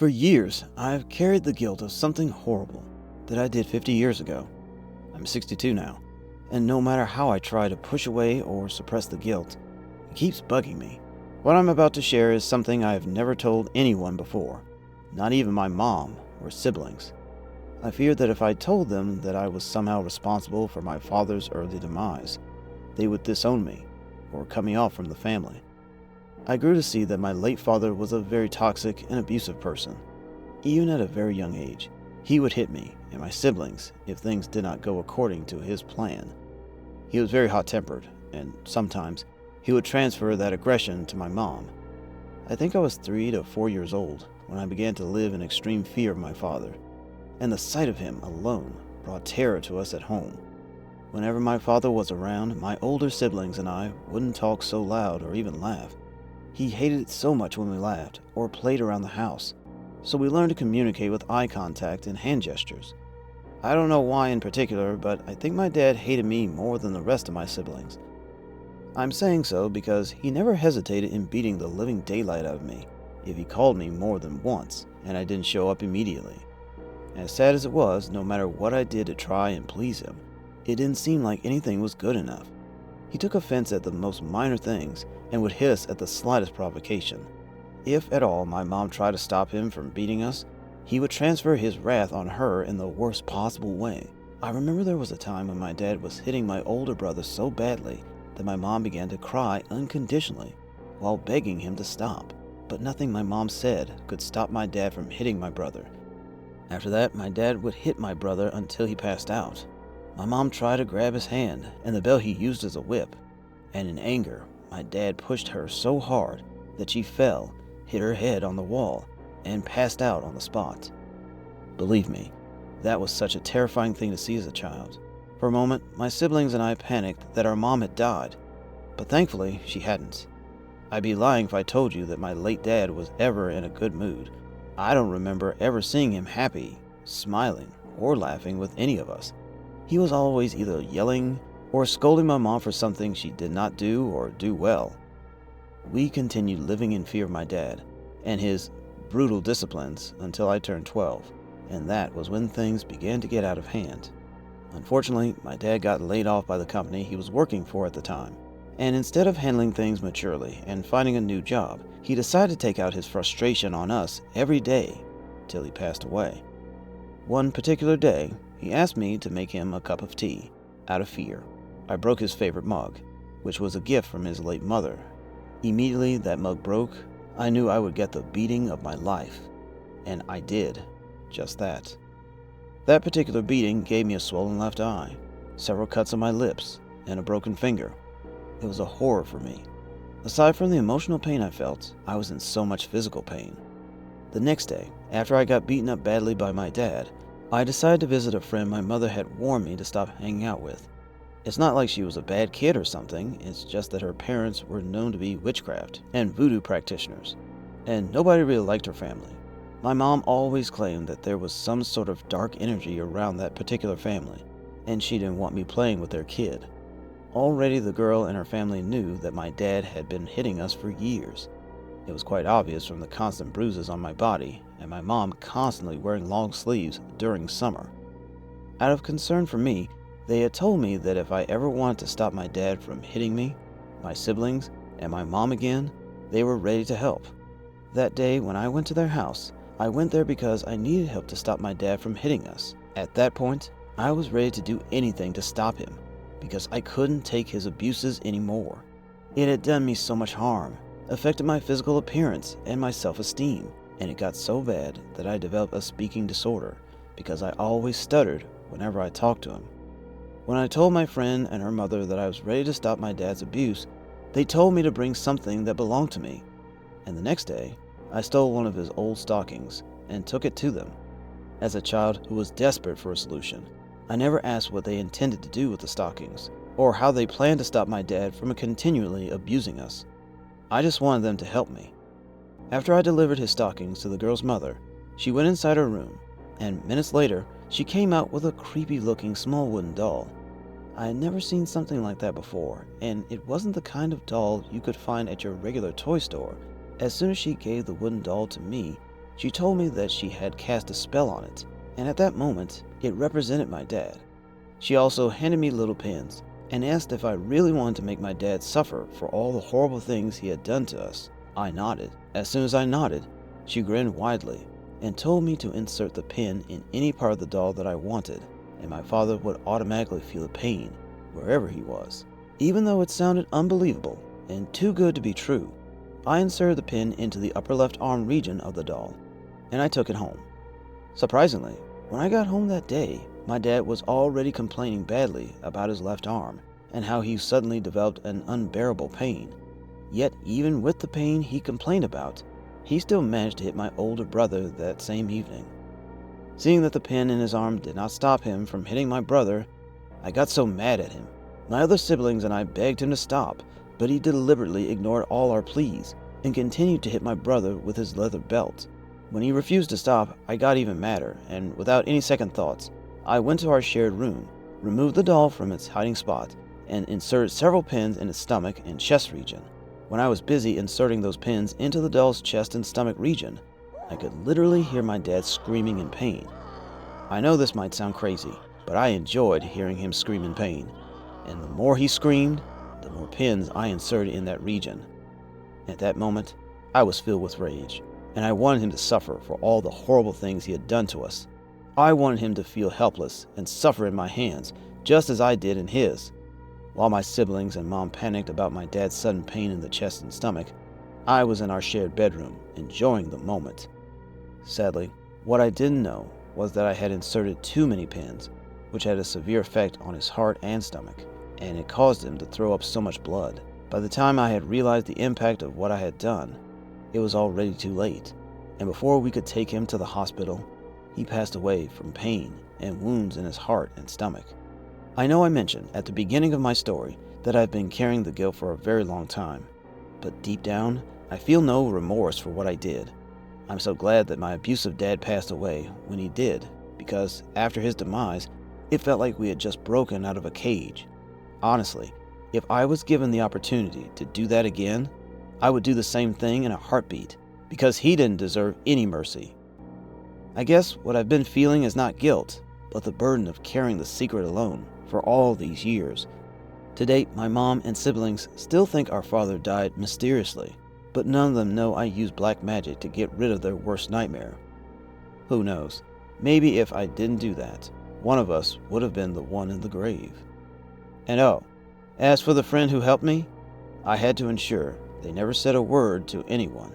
For years, I've carried the guilt of something horrible that I did 50 years ago. I'm 62 now, and no matter how I try to push away or suppress the guilt, it keeps bugging me. What I'm about to share is something I've never told anyone before, not even my mom or siblings. I feared that if I told them that I was somehow responsible for my father's early demise, they would disown me or cut me off from the family. I grew to see that my late father was a very toxic and abusive person. Even at a very young age, he would hit me and my siblings if things did not go according to his plan. He was very hot-tempered, and sometimes he would transfer that aggression to my mom. I think I was 3 to 4 years old when I began to live in extreme fear of my father, and the sight of him alone brought terror to us at home. Whenever my father was around, my older siblings and I wouldn't talk so loud or even laugh. He hated it so much when we laughed or played around the house, so we learned to communicate with eye contact and hand gestures. I don't know why in particular, but I think my dad hated me more than the rest of my siblings. I'm saying so because he never hesitated in beating the living daylight out of me if he called me more than once and I didn't show up immediately. As sad as it was, no matter what I did to try and please him, it didn't seem like anything was good enough. He took offense at the most minor things and would hit us at the slightest provocation. If at all my mom tried to stop him from beating us, he would transfer his wrath on her in the worst possible way. I remember there was a time when my dad was hitting my older brother so badly that my mom began to cry unconditionally while begging him to stop. But nothing my mom said could stop my dad from hitting my brother. After that, my dad would hit my brother until he passed out. My mom tried to grab his hand and the belt he used as a whip, and in anger, my dad pushed her so hard that she fell, hit her head on the wall, and passed out on the spot. Believe me, that was such a terrifying thing to see as a child. For a moment, my siblings and I panicked that our mom had died, but thankfully she hadn't. I'd be lying if I told you that my late dad was ever in a good mood. I don't remember ever seeing him happy, smiling, or laughing with any of us. He was always either yelling or scolding my mom for something she did not do or do well. We continued living in fear of my dad and his brutal disciplines until I turned 12, and that was when things began to get out of hand. Unfortunately, my dad got laid off by the company he was working for at the time, and instead of handling things maturely and finding a new job, he decided to take out his frustration on us every day till he passed away. One particular day, he asked me to make him a cup of tea, out of fear. I broke his favorite mug, which was a gift from his late mother. Immediately that mug broke, I knew I would get the beating of my life, and I did just that. That particular beating gave me a swollen left eye, several cuts on my lips, and a broken finger. It was a horror for me. Aside from the emotional pain I felt, I was in so much physical pain. The next day, after I got beaten up badly by my dad, I decided to visit a friend my mother had warned me to stop hanging out with. It's not like she was a bad kid or something, it's just that her parents were known to be witchcraft and voodoo practitioners, and nobody really liked her family. My mom always claimed that there was some sort of dark energy around that particular family, and she didn't want me playing with their kid. Already the girl and her family knew that my dad had been hitting us for years. It was quite obvious from the constant bruises on my body and my mom constantly wearing long sleeves during summer. Out of concern for me, they had told me that if I ever wanted to stop my dad from hitting me, my siblings, and my mom again, they were ready to help. That day when I went to their house, I went there because I needed help to stop my dad from hitting us. At that point, I was ready to do anything to stop him because I couldn't take his abuses anymore. It had done me so much harm, affected my physical appearance and my self-esteem, and it got so bad that I developed a speaking disorder because I always stuttered whenever I talked to him. When I told my friend and her mother that I was ready to stop my dad's abuse, they told me to bring something that belonged to me, and the next day, I stole one of his old stockings and took it to them. As a child who was desperate for a solution, I never asked what they intended to do with the stockings, or how they planned to stop my dad from continually abusing us. I just wanted them to help me. After I delivered his stockings to the girl's mother, she went inside her room, and minutes later, she came out with a creepy-looking small wooden doll. I had never seen something like that before, and it wasn't the kind of doll you could find at your regular toy store. As soon as she gave the wooden doll to me, She told me that she had cast a spell on it, and at that moment, it represented my dad. She also handed me little pins and asked if I really wanted to make my dad suffer for all the horrible things he had done to us. I nodded. As soon as I nodded, she grinned widely and told me to insert the pin in any part of the doll that I wanted, and my father would automatically feel the pain wherever he was. Even though it sounded unbelievable and too good to be true, I inserted the pin into the upper left arm region of the doll, and I took it home. Surprisingly, when I got home that day, my dad was already complaining badly about his left arm and how he suddenly developed an unbearable pain. Yet even with the pain he complained about, he still managed to hit my older brother that same evening. Seeing that the pin in his arm did not stop him from hitting my brother, I got so mad at him. My other siblings and I begged him to stop, but he deliberately ignored all our pleas and continued to hit my brother with his leather belt. When he refused to stop, I got even madder, and without any second thoughts, I went to our shared room, removed the doll from its hiding spot, and inserted several pins in its stomach and chest region. When I was busy inserting those pins into the doll's chest and stomach region, I could literally hear my dad screaming in pain. I know this might sound crazy, but I enjoyed hearing him scream in pain, and the more he screamed, the more pins I inserted in that region. At that moment, I was filled with rage, and I wanted him to suffer for all the horrible things he had done to us. I wanted him to feel helpless and suffer in my hands, just as I did in his. While my siblings and mom panicked about my dad's sudden pain in the chest and stomach, I was in our shared bedroom, enjoying the moment. Sadly, what I didn't know was that I had inserted too many pins, which had a severe effect on his heart and stomach, and it caused him to throw up so much blood. By the time I had realized the impact of what I had done, it was already too late, and before we could take him to the hospital, he passed away from pain and wounds in his heart and stomach. I know I mentioned at the beginning of my story that I've been carrying the guilt for a very long time, but deep down, I feel no remorse for what I did. I'm so glad that my abusive dad passed away when he did, because after his demise, it felt like we had just broken out of a cage. Honestly, if I was given the opportunity to do that again, I would do the same thing in a heartbeat, because he didn't deserve any mercy. I guess what I've been feeling is not guilt, but the burden of carrying the secret alone for all these years. To date, my mom and siblings still think our father died mysteriously, but none of them know I used black magic to get rid of their worst nightmare. Who knows? Maybe if I didn't do that, one of us would have been the one in the grave. And oh, as for the friend who helped me, I had to ensure they never said a word to anyone.